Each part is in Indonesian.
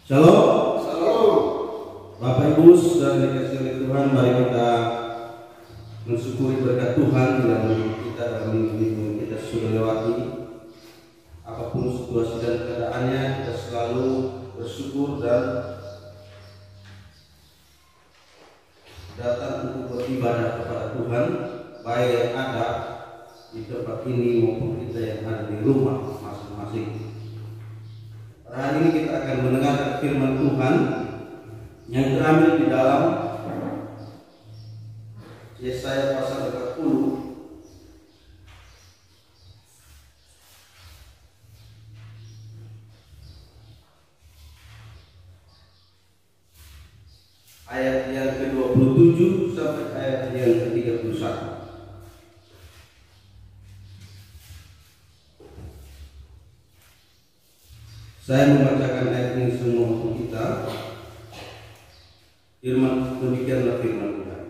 Shalom. Shalom. Bapak Ibu saudara dikasih oleh Tuhan, mari kita mensyukuri berkat Tuhan dalam kita dalam minggu kita sudah lewati. Apapun situasi dan keadaannya, kita selalu bersyukur dan datang untuk beribadah kepada Tuhan, baik yang ada di tempat ini maupun kita yang ada di rumah masing-masing. Pada hari ini kita akan mendengarkan firman Tuhan yang terambil di dalam Yesaya pasal 40 ayat yang ke-27 sampai ayat yang ke-31. Saya membacakan ayat ini semua untuk kita. Firman, demikianlah firman Tuhan.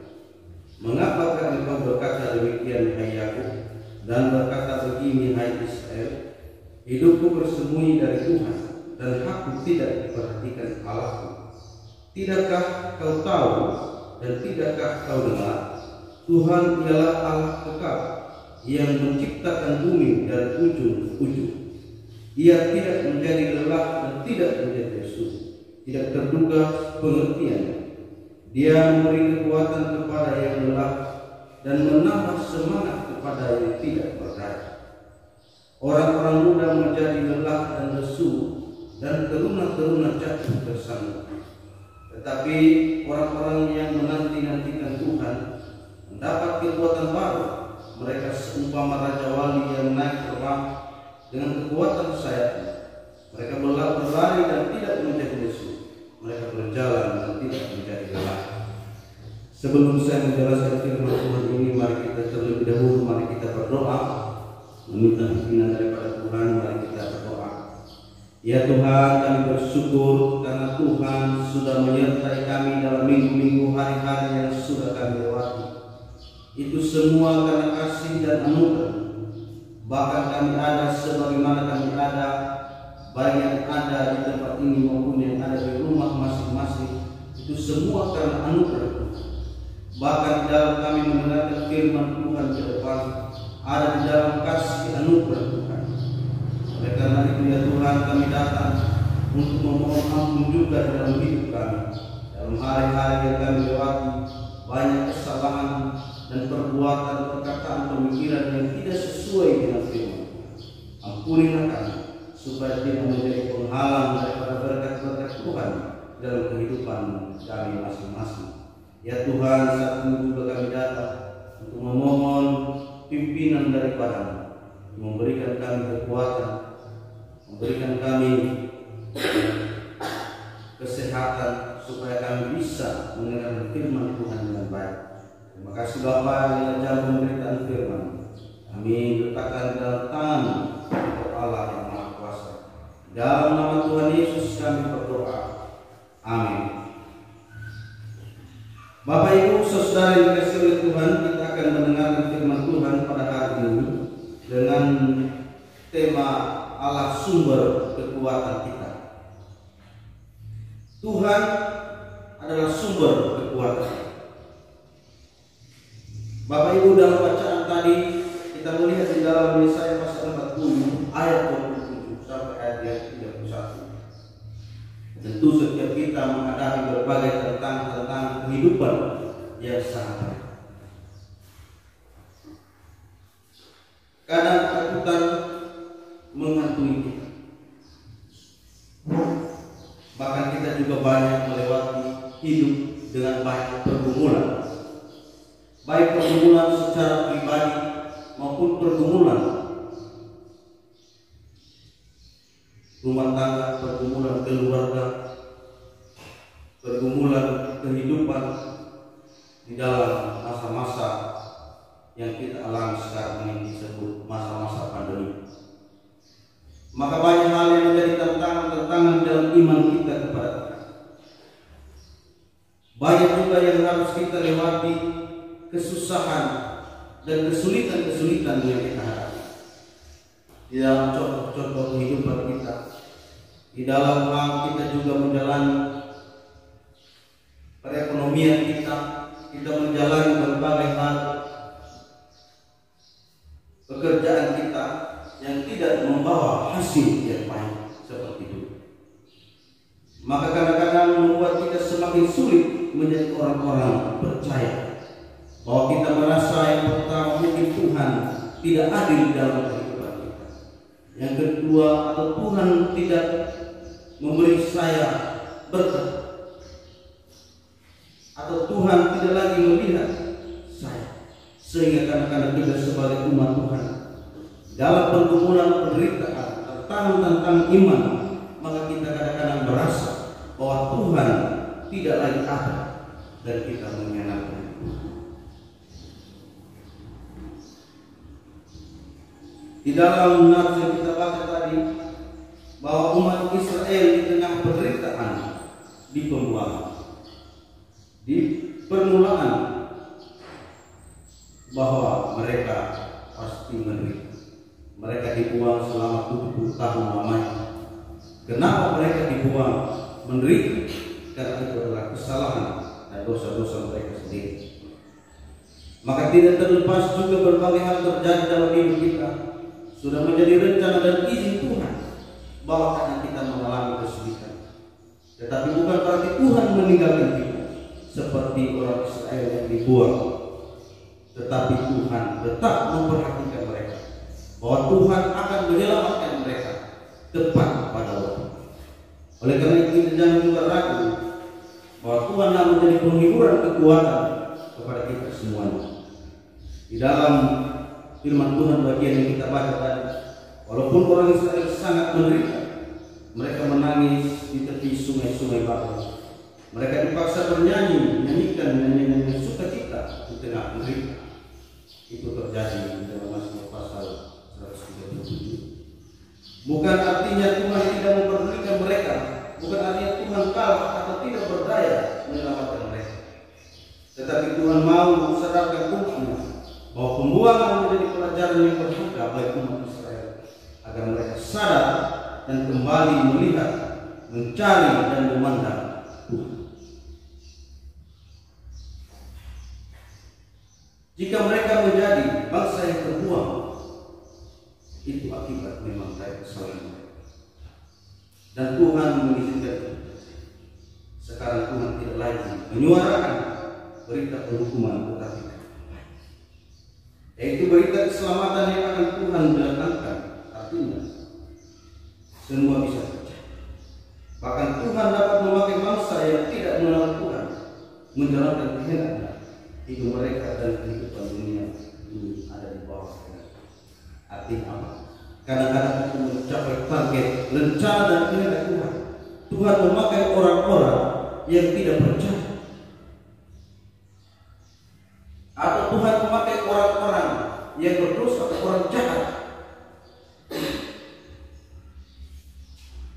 Mengapakah engkau berkata demikian, hai Yakub, dan berkata begini, hai Israel? Hidupku bersembunyi dari Tuhan, dan hakku tidak diperhatikan Allahku. Tidakkah kau tahu dan tidakkah kau dengar? Tuhan ialah Allah kekal, yang menciptakan bumi dari ujung ke ujung. Ia tidak menjadi lelah dan tidak menjadi lesu, tidak terduga pengertiannya. Dia memberi kekuatan kepada yang lelah dan menambah semangat kepada yang tidak berdaya. Orang-orang muda menjadi lelah dan lesu, dan teruna-teruna jatuh bersama. Tetapi orang-orang yang menanti-nantikan Tuhan mendapat kekuatan baru. Mereka seumpama raja wali yang naik terbang dengan kekuatan sayapnya. Mereka berlari dan tidak menjadi lesu. Mereka berjalan dan tidak menjadi lelah. Sebelum saya menjelaskan firman Tuhan ini, mari kita terlebih dahulu berdoa, meminta pimpinan daripada Tuhan. Mari kita berdoa. Ya Tuhan, kami bersyukur karena Tuhan sudah menyertai kami dalam minggu-minggu hari-hari yang sudah kami lewati. Itu semua karena kasih dan anugerah. Bahkan kami ada sebagaimana kami ada, baik yang ada di tempat ini maupun yang ada di rumah masing-masing. Itu semua karena anugerah Tuhan. Bahkan di dalam kami mendengarkan firman Tuhan ke depan, ada di dalam kasih anugerah Tuhan. Oleh karena itu ya Tuhan, kami datang untuk memohon ampun juga dalam hidup kami. Dalam hari-hari yang kami lewati, banyak kesalahan dan perbuatan, perkataan, pemikiran yang tidak sesuai dengan firman. Ampunilah kami supaya tidak menjadi penghalang daripada berkat-berkat Tuhan dalam kehidupan kami masing-masing. Ya Tuhan, saat ini juga kami datang untuk memohon pimpinan daripada-Mu, memberikan kami kekuatan, memberikan kami kesehatan supaya kami bisa mendengar firman Tuhan dengan baik. Terima kasih Bapa yang ajar pemberitaan firman. Kami letakkan dalam tangan Allah yang Maha Kuasa. Dalam nama Tuhan Yesus kami berdoa. Amin. Bapak Ibu saudara yang dikasihi oleh Tuhan, kita akan mendengarkan firman Tuhan pada hari ini dengan tema Allah sumber kekuatan kita. Tuhan adalah sumber kekuatan. Bapak Ibu, dalam bacaan tadi kita melihat di dalam Yesaya pasal 40 ayat 27 sampai ayat yang 31. Tentu setiap kita menghadapi berbagai tentang kehidupan yang sangat. Kadang ketakutan menghantui kita. Bahkan kita juga banyak melewati hidup dengan banyak pergumulan. Baik pergumulan secara pribadi maupun pergumulan rumah tangga, pergumulan keluarga, pergumulan kehidupan di dalam masa-masa yang kita alami sekarang ini disebut masa-masa pandemi. Maka banyak hal yang menjadi tantangan dalam iman kita kepada Tuhan. Banyak juga yang harus kita lewati, kesusahan dan kesulitan-kesulitan yang kita hadapi di dalam contoh-contoh kehidupan kita. di dalam hal kita juga menjalani perekonomian kita menjalani berbagai hal pekerjaan kita yang tidak membawa hasil yang baik seperti itu. Maka kadang-kadang membuat kita semakin sulit menjadi orang-orang percaya, bahwa kita merasa yang pertama mungkin Tuhan tidak adil dalam kehidupan kita. Yang kedua, atau Tuhan tidak memberi saya berkat, atau Tuhan tidak lagi melihat saya, sehingga kadang-kadang kita sebagai umat Tuhan dalam pergumulan penderitaan tentang iman, maka kita kadang-kadang merasa bahwa Tuhan tidak lagi ada dan kita menyenangkan. Di dalam nas yang kita baca tadi, bahwa umat Israel di tengah penderitaan di pembuangan, di permulaan, bahwa mereka pasti menderita. Mereka dibuang selama 70 tahun lamanya. Kenapa mereka dibuang menderita? Karena itu adalah kesalahan dan dosa-dosa mereka sendiri. Maka tidak terlepas juga berbagai hal terjadi dalam hidup kita. Sudah menjadi rencana dan izin Tuhan bahwa karena kita mengalami kesulitan. Tetapi bukan berarti Tuhan meninggalkan kita seperti orang Israel yang dibuang. Tetapi Tuhan tetap memperhatikan mereka, bahwa Tuhan akan menyelamatkan mereka tepat pada waktu. Oleh karena itu kita jangan juga ragu bahwa Tuhan akan menjadi penghiburan kekuatan kepada kita semuanya. Di dalam firman Tuhan bagian yang kita baca tadi, walaupun orang Israel sangat menderita, mereka menangis di tepi sungai-sungai Babel. Mereka dipaksa bernyanyi, menyanyikan nyanyian sukacita di tengah penderitaan. Itu terjadi di dalam Mazmur pasal 137. Bukan artinya Tuhan tidak memperdulikan mereka, bukan artinya Tuhan kalah atau tidak berdaya menyelamatkan mereka. Tetapi Tuhan mau sadarkan umatnya bahwa pembuangan menjadi pelajaran yang berharga bagi umat Israel, agar mereka sadar dan kembali melihat, mencari dan memandang Tuhan. Jika mereka menjadi bangsa yang terbuang, itu akibat memang dari kesalahan mereka. Dan Tuhan mengizinkan. Sekarang Tuhan tidak lagi menyuarakan berita penghukuman, tetapi yaitu berita keselamatan yang akan Tuhan datangkan. Artinya semua bisa terjadi. Bahkan Tuhan dapat memakai bangsa yang tidak mengenal Tuhan menjalankan kehendaknya. Hidup mereka dan kehidupan dunia ini ada di bawah kehendak. Artinya apa? Kadang-kadang untuk mencapai target rencana dan kehendak Tuhan, Tuhan memakai orang-orang yang tidak percaya, atau Tuhan memakai orang-orang yang berdosa atau orang jahat.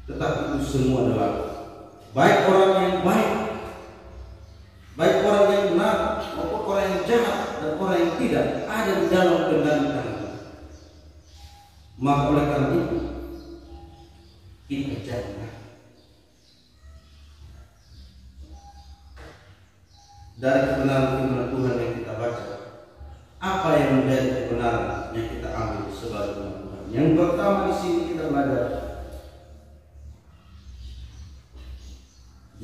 Tetapi itu semua adalah baik orang yang baik, baik orang yang benar maupun orang yang jahat dan orang yang tidak, ada di dalam kendali. Maka oleh karena itu kita jangan dari kebenaran firman Tuhan yang kita baca, apa yang menjadi kebenaran yang kita ambil sebagai Tuhan. Yang pertama di sini kita belajar,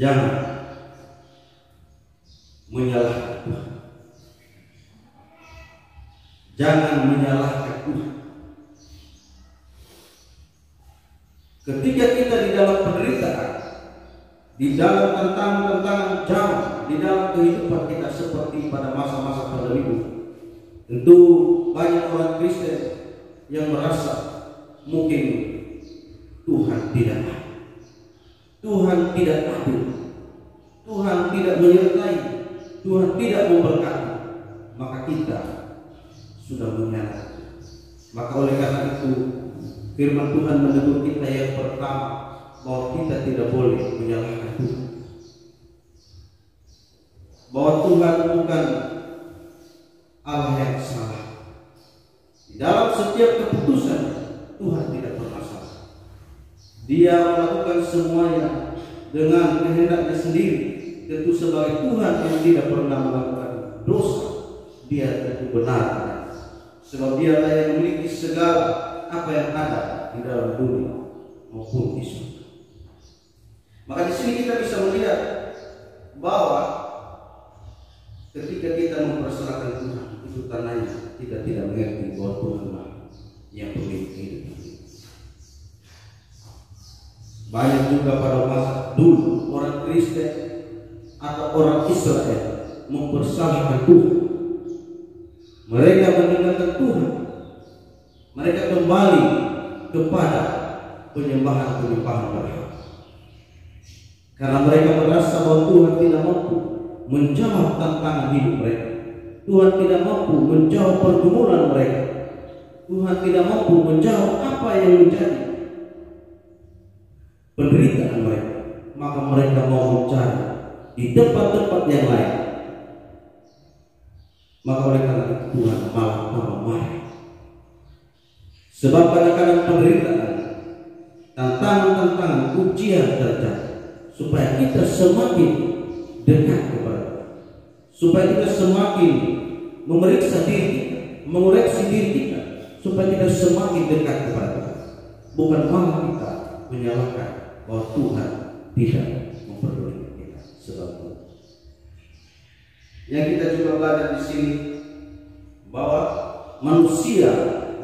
jangan menyalahkan Tuhan. Jangan menyalahkan Tuhan. Ketika kita di dalam penderitaan, di dalam tantangan jauh, di dalam kehidupan kita seperti pada masa-masa pandemi itu, tentu banyak orang Kristen yang merasa mungkin Tuhan tidak adil, Tuhan tidak adil, Tuhan tidak menyertai, Tuhan tidak memberkati, maka kita sudah menyalahkan. Maka oleh karena itu firman Tuhan menegur kita yang pertama, bahwa kita tidak boleh menyalahkan Tuhan, bahwa Tuhan bukan Allah yang salah. Di dalam setiap keputusan Tuhan tidak pernah salah. Dia melakukan semuanya dengan kehendaknya sendiri. Tentu sebagai Tuhan yang tidak pernah melakukan dosa, dia tentu benar. Sebab dialah yang memiliki segala apa yang ada di dalam dunia maupun di surga. Maka di sini kita bisa melihat bahwa ketika kita memperserahkan Tuhan, itu tandanya kita tidak mengerti bahwa Tuhanlah yang pemilik hidup. Banyak juga pada masa dulu orang Kristen atau orang Israel mempersalahkan Tuhan. Mereka meninggalkan Tuhan. Mereka kembali kepada penyembahan-penyembahan berhala. Karena mereka merasa bahwa Tuhan tidak mampu menjawab tantangan hidup mereka. Tuhan tidak mampu menjawab pergumulan mereka. Tuhan tidak mampu menjawab apa yang menjadi penderitaan mereka. Maka mereka mau mencari di tempat-tempat yang lain. Maka oleh karena itu Tuhan malah marah. Sebab kadang-kadang penderitaan, tantangan-tantangan, ujian terjadi supaya kita semakin dekat kepada Tuhan, supaya kita semakin memeriksa diri kita, mengoreksi diri kita, supaya kita semakin dekat kepada Tuhan. Bukan malah kita menyalahkan bahwa Tuhan tidak memperdulikan kita. Sebab itu yang kita juga belajar di sini bahwa manusia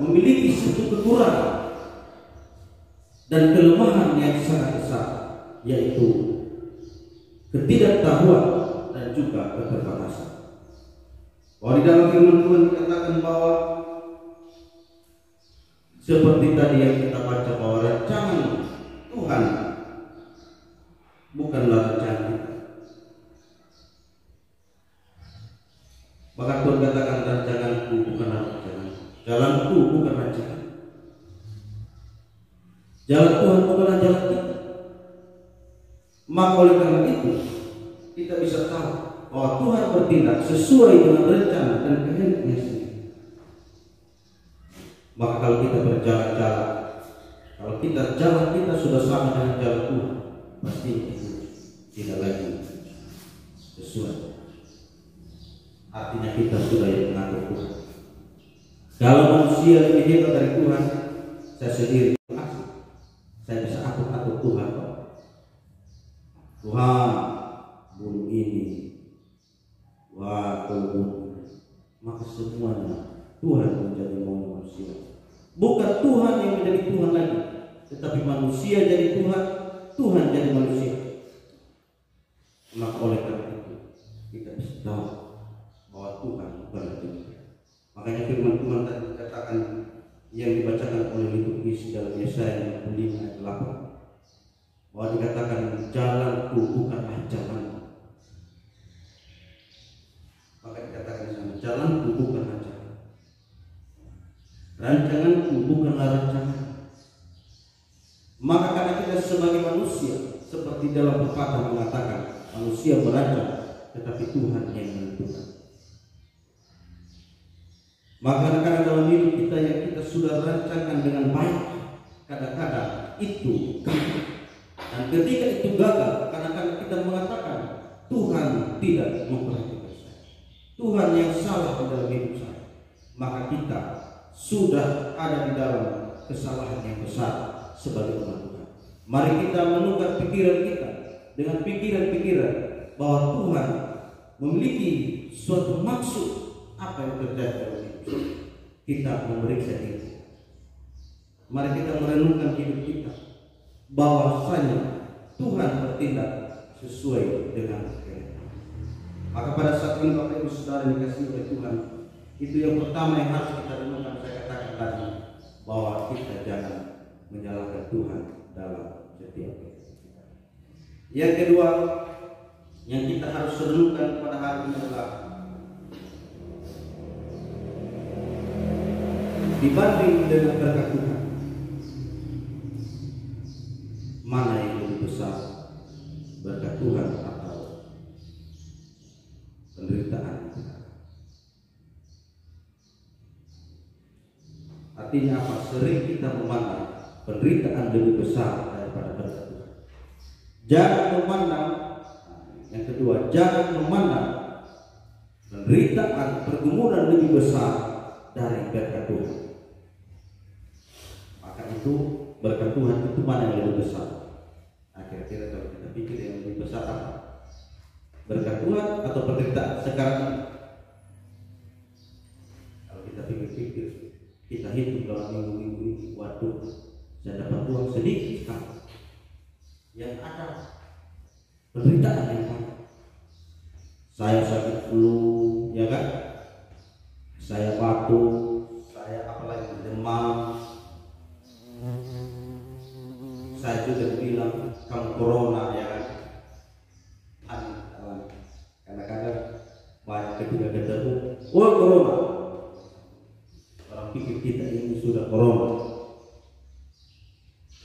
memiliki satu kekurangan dan kelemahan yang sangat besar, yaitu ketidaktahuan dan juga keterbatasan. Bahwa di dalam firman Tuhan dikatakan bahwa seperti tadi yang kita baca bahwa rancangan Tuhan bukanlah rancangan kita. Maka Tuhan katakan rancanganku bukanlah rancangan, jalanku bukan rancangan. Jalan Tuhan bukanlah jalan kita. Maka oleh karena itu kita bisa tahu bahwa Tuhan bertindak sesuai dengan rencana dan kehendaknya sendiri. Maka kalau kita berjalan-jalan, kalau jalan kita sudah sama dengan jalan Tuhan, pasti itu tidak lagi sesuai. Artinya kita sudah yang mengatur Tuhan. Kalau manusia lebih hebat dari Tuhan, saya sendiri saya bisa atur Tuhan. Tuhan bunuh ini, wah bunuh, maka semuanya Tuhan menjadi manusia. Bukan Tuhan yang menjadi Tuhan lagi, tetapi manusia jadi Tuhan, Tuhan jadi manusia. Maka oleh karena itu kita bisa tahu bahwa Tuhan bukanlah Tuhan. Makanya firman Tuhan tadi dikatakan yang dibacakan oleh liturgis dalam Yesaya 55 ayat 8, bahwa dikatakan jalanku bukanlah jalan. Maka dikatakan di sana jalanku bukanlah jalan, rancanganku bukanlah rancangan. Maka karena kita sebagai manusia, seperti dalam pepatah mengatakan, manusia berancang, tetapi Tuhan yang menentukan. Maka kadang-kadang dalam hidup kita yang kita sudah rancangkan dengan baik, kadang-kadang itu gagal. Dan ketika itu gagal, kadang-kadang kita mengatakan Tuhan tidak memperhatikan saya, Tuhan yang salah di dalam hidup saya. Maka kita sudah ada di dalam kesalahan yang besar sebagai umat Tuhan. Mari kita menukar pikiran kita dengan pikiran-pikiran bahwa Tuhan memiliki suatu maksud apa yang terjadi dalam hidup kita. Memeriksa diri. Mari kita merenungkan hidup kita bahwasanya Tuhan bertindak sesuai dengan kehendak. Maka pada saat ini Bapak Ibu Saudara dikasihi oleh Tuhan, itu yang pertama yang harus kita renungkan. Saya katakan tadi bahwa kita jangan menyalahkan Tuhan dalam setiap kita. Yang kedua yang kita harus renungkan pada hari ini adalah dibanding dengan berkat Tuhan, mana yang lebih besar, berkat Tuhan atau penderitaan kita? Artinya apa? Sering kita memandang penderitaan lebih besar daripada berkat Tuhan. Jangan memandang, yang kedua, jangan memandang penderitaan pergumulan lebih besar dari berkat Tuhan. Maka itu berkat Tuhan itu mana yang lebih besar? Kira-kira kalau kita pikir yang lebih besar apa? Berkat Tuhan atau penderitaan sekarang ini? Kalau kita pikir-pikir, kita hitung dalam minggu-minggu ini, waduh, saya dapat uang sedikit sekali. Yang ada penderitaan yang banyak. Saya sakit flu, ya kan? Saya batuk, saya apalagi demam. Saya juga bilang kamu corona, ya kan? Kadang-kadang banyak ketika ketemu, oh corona. Orang pikir kita ini sudah corona.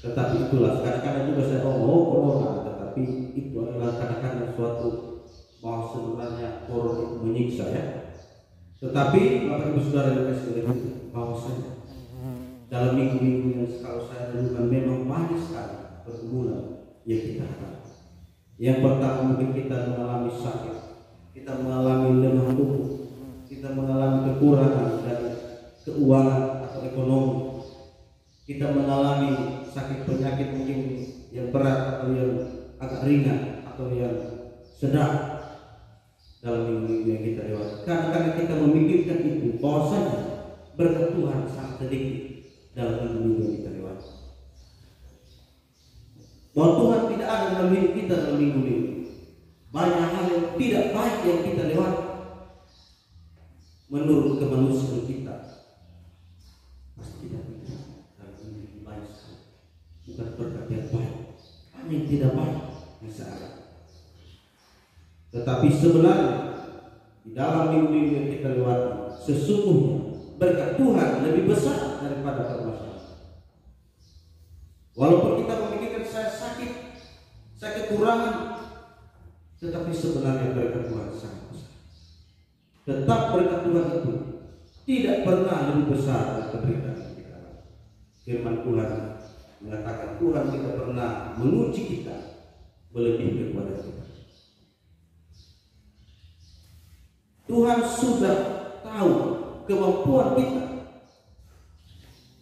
Tetapi itulah, kadang-kadang juga saya oh corona, tetapi itu adalah kadang-kadang suatu bahwa sebenarnya corona itu menyiksa, ya. Tetapi Bapak Ibu Saudara yang kasih itu bahwasanya dalam minggu-minggu yang kalau saya lakukan memang banyak sekali pergumulan yang kita hadapi. Yang pertama mungkin kita mengalami sakit, kita mengalami lemah tubuh, kita mengalami kekurangan dari keuangan atau ekonomi, kita mengalami sakit penyakit mungkin yang berat atau yang agak ringan atau yang sedang dalam minggu-minggu yang kita lewati. Kadang-kadang kita memikirkan itu bahwasanya berkat Tuhan sangat sedikit dalam minggu-minggu yang kita lewati. Bahwa Tuhan tidak ada dalam hidup kita dalam minggu-minggu. Banyak hal yang tidak baik yang kita lewati menurut kemanusiaan kita. Pasti kita tidak dalam minggu banyak sekali. Bukan berkat yang baik, hanya yang tidak baik yang saya alami. Tetapi sebenarnya di dalam minggu-minggu yang kita lewati, sesungguhnya berkat Tuhan lebih besar daripada permasalahan. Walaupun kita memikirkan saya sakit, saya kekurangan, tetapi sebenarnya berkat Tuhan sangat besar. Tetap berkat Tuhan itu tidak pernah lebih besar dari penderitaan yang kita alami. Firman Tuhan mengatakan Tuhan tidak pernah menguji kita melebihi kekuatan kita. Tuhan sudah tahu kemampuan kita.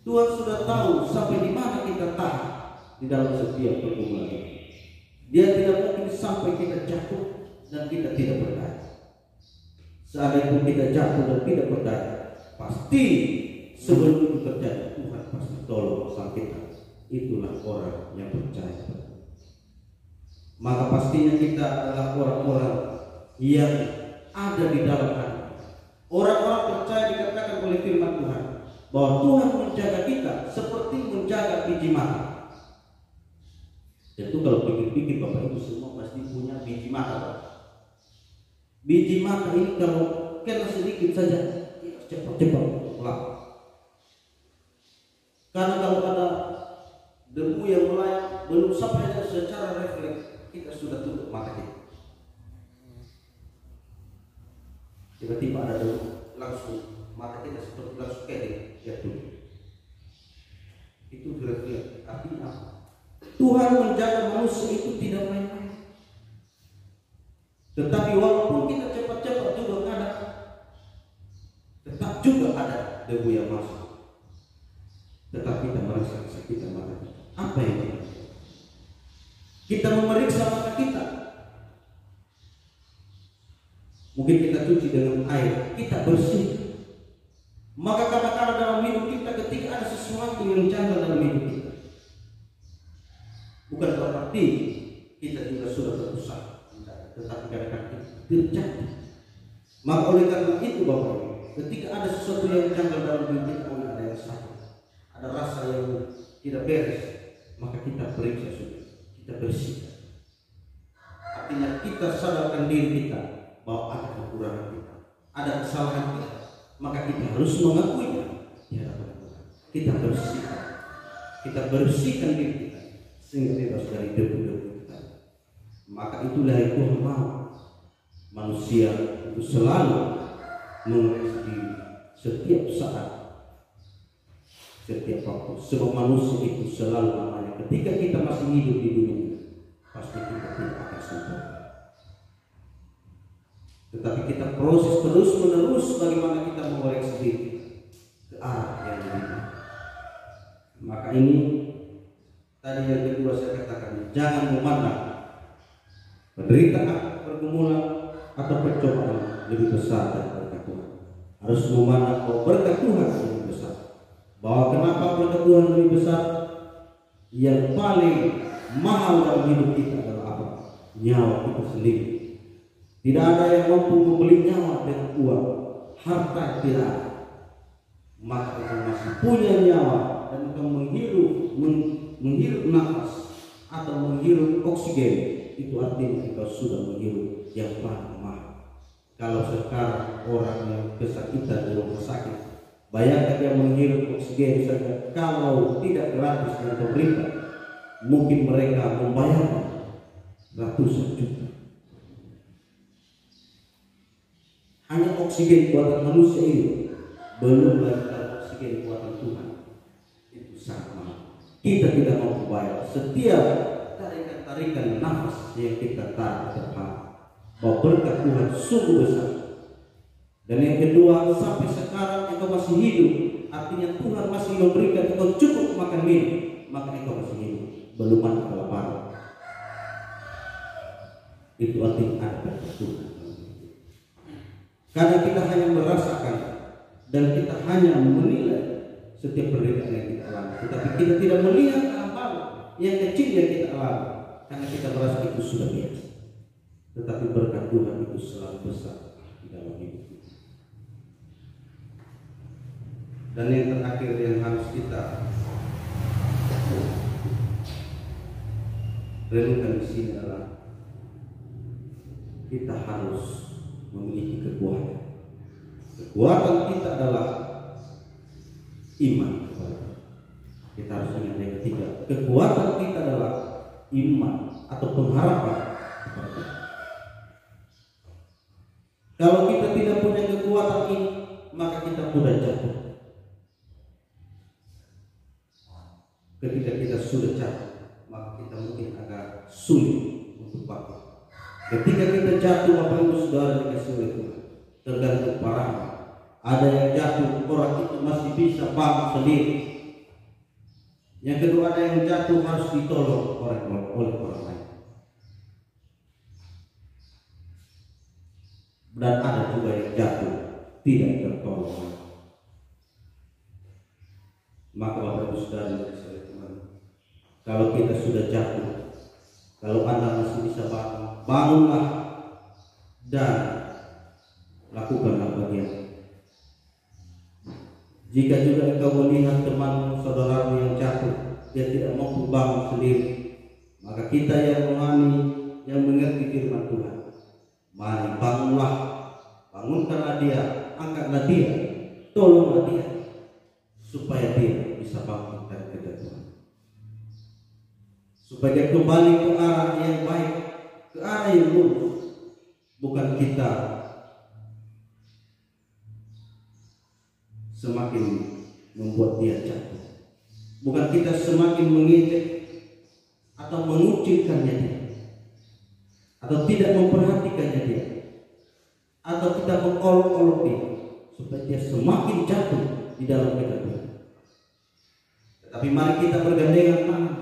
Tuhan sudah tahu sampai di mana kita tahan di dalam setiap pergumulan ini. Dia tidak mungkin sampai kita jatuh dan kita tidak berdaya. Seandainya kita jatuh dan tidak berdaya, pasti sebelum itu terjadi Tuhan pasti tolong sang kita. Itulah orang yang percaya. Maka pastinya kita adalah orang-orang yang ada di dalam hati. Orang-orang percaya dikatakan oleh firman Tuhan bahwa Tuhan menjaga kita seperti menjaga biji mata. Tentu kalau pikir-pikir Bapak Ibu semua pasti punya biji mata. Biji mata ini kalau kena sedikit saja cepat-cepat pulang. Karena kalau ada debu yang melayang belum sampai secara refleks kita sudah tutup mata kita. Tiba-tiba ada debu langsung mata kita seperti langsung kering jatuh. Itu refleks. Artinya apa? Tuhan menjaga manusia itu tidak main-main. Tetapi walaupun kita cepat-cepat juga ada, tetap juga ada debu yang masuk. Tetap kita merasa kesakitan mata kita. Apa yang kita? Kita memeriksa mata kita. Mungkin kita cuci dengan air, kita bersih. Maka kadang-kadang dalam hidup kita ketika ada sesuatu yang janggal dalam hidup kita, bukan berarti kita juga sudah berusaha, tetapi kadang-kadang terjadi. Maka oleh karena itu Bapak Ibu, ketika ada sesuatu yang janggal dalam hidup kita, ada yang sakit, ada rasa yang tidak beres, maka kita periksa sudah, kita bersihkan. Artinya kita sadarkan diri kita bahwa ada kekurangan kita, ada kesalahan kita, maka kita harus mengakuinya di hadapan Tuhan. Kita bersihkan diri kita sehingga bebas dari debu-debu kita. Maka itulah yang Tuhan mau, manusia itu selalu mengoreksi diri setiap saat, setiap waktu. Sebab manusia itu selalu namanya ketika kita masih hidup di dunia pasti kita tidak akan sempurna. Tetapi kita proses terus menerus bagaimana kita mengoreksi diri ke arah yang lebih baik. Maka ini tadi yang kedua saya katakan, jangan memandang penderitaan, pergumulan atau percobaan lebih besar dari berkat Tuhan. Harus memandang bahwa berkat Tuhan lebih besar. Bahwa kenapa berkat Tuhan lebih besar? Yang paling mahal dalam hidup kita adalah apa? Nyawa kita sendiri. Tidak ada yang mampu membeli nyawa dengan uang, harta tidak ada. Maka kita masih punya nyawa dan kita menghirup nafas atau menghirup oksigen, itu artinya kita sudah menghirup yang paling mahal. Kalau sekarang orang yang kesakitan di rumah sakit, bayangkan dia menghirup oksigen saja, kalau tidak gratis dari pemerintah, mungkin mereka membayar ratusan juta. Hanya oksigen buatan manusia ini, belum lagi oksigen buatan Tuhan, itu sangat mahal. Kita tidak mau membayar setiap tarikan nafas yang kita tarik terhadap bahwa berkat Tuhan sungguh besar. Dan yang kedua, sampai sekarang engkau masih hidup, artinya Tuhan masih memberikan engkau cukup makan minum, maka engkau masih hidup, belum ada kelaparan. Itu artinya ada berkat Tuhan. Kadang kita hanya merasakan dan kita hanya menilai setiap penderitaan yang kita alami, tetapi kita tidak melihat hal yang kecil yang kita alami karena kita merasa itu sudah biasa. Tetapi berkat Tuhan itu selalu besar di dalam hidup kita. Dan yang terakhir yang harus kita renungkan di sini adalah kita harus memiliki kekuatan. Kekuatan kita adalah iman. Kita harus ingat yang ketiga, kekuatan kita adalah iman atau pengharapan kepada Tuhan. Kalau kita tidak punya kekuatan ini, maka kita mudah jatuh. Ketika kita sudah jatuh, maka kita mungkin agak sulit untuk bangkit. Ketika kita jatuh, apa itu saudara dikasih oleh Tuhan? Tergantung parahnya. Ada yang jatuh, orang itu masih bisa bangun sendiri. Yang kedua, ada yang jatuh harus ditolong oleh orang lain. Dan ada juga yang jatuh tidak tertolong. Maka Bapak Ibu Saudara dikasih oleh Tuhan, kalau kita sudah jatuh, kalau Anda masih bisa bangun, bangunlah dan lakukanlah bagian. Jika juga engkau melihat teman saudaramu yang jatuh, dia tidak mampu bangun sendiri, maka kita yang rohani, yang mengerti firman Tuhan, mari bangunlah, bangunkanlah dia, angkatlah dia, tolonglah dia, supaya dia bisa bangun dari kejatuhan. Supaya kembali ke arah yang baik, ke arah yang lurus. Bukan kita semakin membuat dia jatuh, bukan kita semakin mengejek atau mengucilkannya dia, atau tidak memperhatikannya dia, atau kita mengolok-olok dia supaya dia semakin jatuh di dalam kejatuhan. Tetapi mari kita bergandengan tangan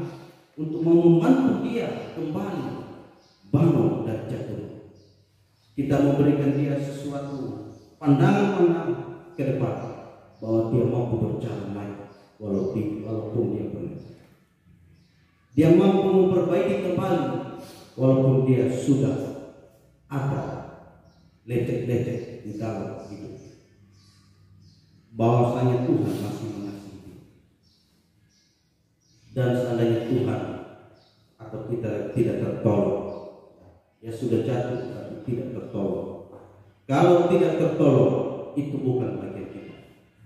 untuk membantu dia kembali bangun dari jatuh. Kita memberikan dia sesuatu pandangan ke depan bahwa dia mampu berjalan lagi walaupun dia pernah. Dia mampu memperbaiki kembali walaupun dia sudah ada lecet-lecet di dalam hidup. Bahwasanya Tuhan masih mengasihi. Dan seandainya Tuhan atau kita tidak tertolong, ya sudah jatuh tapi tidak tertolong. Kalau tidak tertolong, itu bukan bagian kita,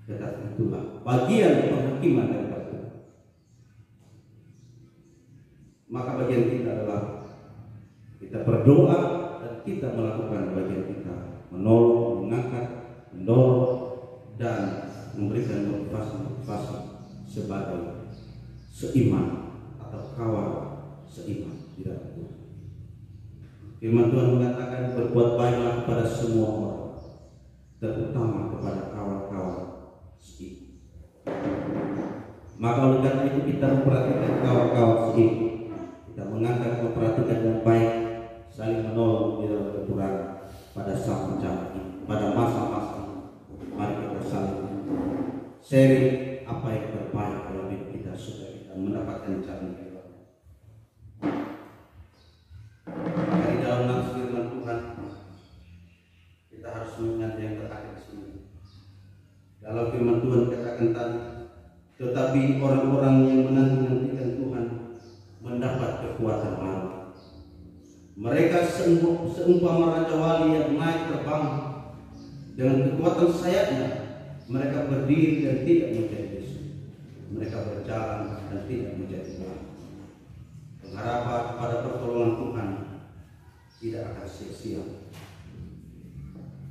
tetapi itulah bagian penghakiman dari Tuhan. Maka bagian kita adalah kita berdoa dan kita melakukan bagian kita, menolong, mengangkat, mendorong, dan memberikan motivasi sebagai seiman atau kawan seiman di dalam Tuhan. Firman Tuhan mengatakan, berbuat baiklah kepada semua orang, terutama kepada kawan-kawan seiman. Maka oleh karena itu kita memperhatikan kawan-kawan seiman. Kita mengangkat memperhatikan dengan baik, saling menolong di dalam kekurangan pada saat bencana ini, pada masa-masa ini. Mari kita saling sharing apa yang terbaik dalam hidup kita supaya kita mendapatkan jalan keluar. Dari dalam nafsu firman Tuhan, kita harus mengingat yang terakhir di sini. Dalam firman Tuhan katakan tadi, tetapi orang-orang yang menanti-nantikan Tuhan mendapat kekuatan baru. Mereka seumpama raja wali yang naik terbang dengan kekuatan sayapnya. Mereka berdiri dan tidak menjadi lesu. Mereka berjalan dan tidak menjadi lelah. Pengharapan pada pertolongan Tuhan tidak akan sia-sia.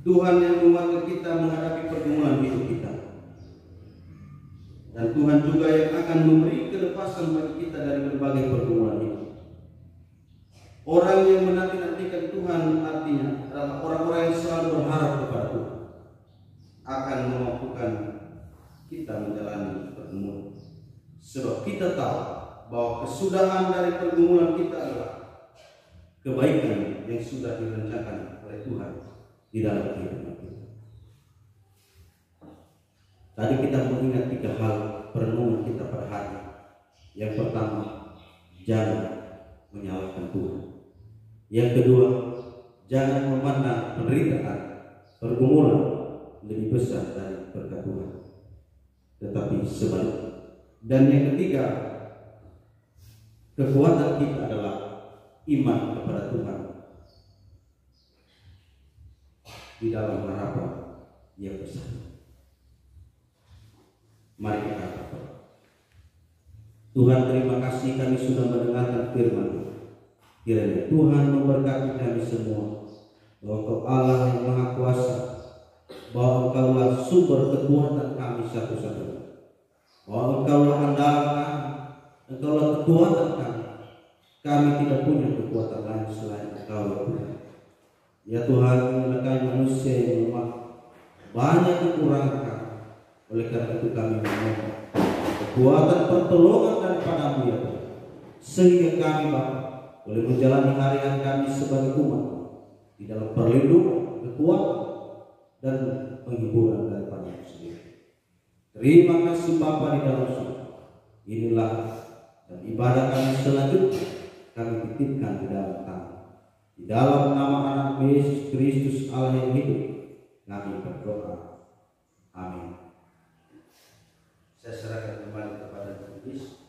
Tuhan yang menguatkan kita menghadapi pergumulan hidup kita. Dan Tuhan juga yang akan memberi kelepasan bagi kita dari berbagai pergumulan ini. Orang yang menanti-nantikan Tuhan artinya adalah orang-orang yang selalu berharap kepada Tuhan akan memampukan kita menjalani pergumulan. Sebab kita tahu bahwa kesudahan dari pergumulan kita adalah kebaikan yang sudah direncanakan oleh Tuhan di dalam kehidupan kita. Tadi kita mengingat 3 hal perenungan kita pada hari. Yang pertama, jangan menyalahkan Tuhan. Yang kedua, jangan memandang penderitaan, pergumulan lebih besar dari berkat Tuhan, tetapi sebaliknya. Dan yang ketiga, kekuatan kita adalah iman kepada Tuhan di dalam harapan yang besar. Mari kita berdoa. Tuhan, terima kasih kami sudah mendengarkan firman-Mu. Kiranya Tuhan memberkati kami semua, bahwa Engkau Allah yang Maha Kuasa, bahwa Engkaulah sumber kekuatan kami satu-satunya, bahwa Engkaulah andalan kami, Engkaulah kekuatan kami. Kami tidak punya kekuatan lain selain Engkau, ya Tuhan. Ya Tuhan, inilah kami manusia yang lemah, banyak kekurangan kami. Oleh karena itu kami memohon kekuatan pertolongan daripada-Mu, ya Tuhan, sehingga kami Bapa boleh menjalani hari-hari kami sebagai umat di dalam perlindungan, kekuatan, dan penghiburan daripada-Mu sendiri. Terima kasih Bapa di dalam surga. Inilah dan ibadah kami selanjutnya kami titipkan di dalam tangan. Di dalam nama anak Yesus Kristus Allah yang hidup, kami berdoa. Amin. Saya serahkan kembali kepada Tuhan Yesus.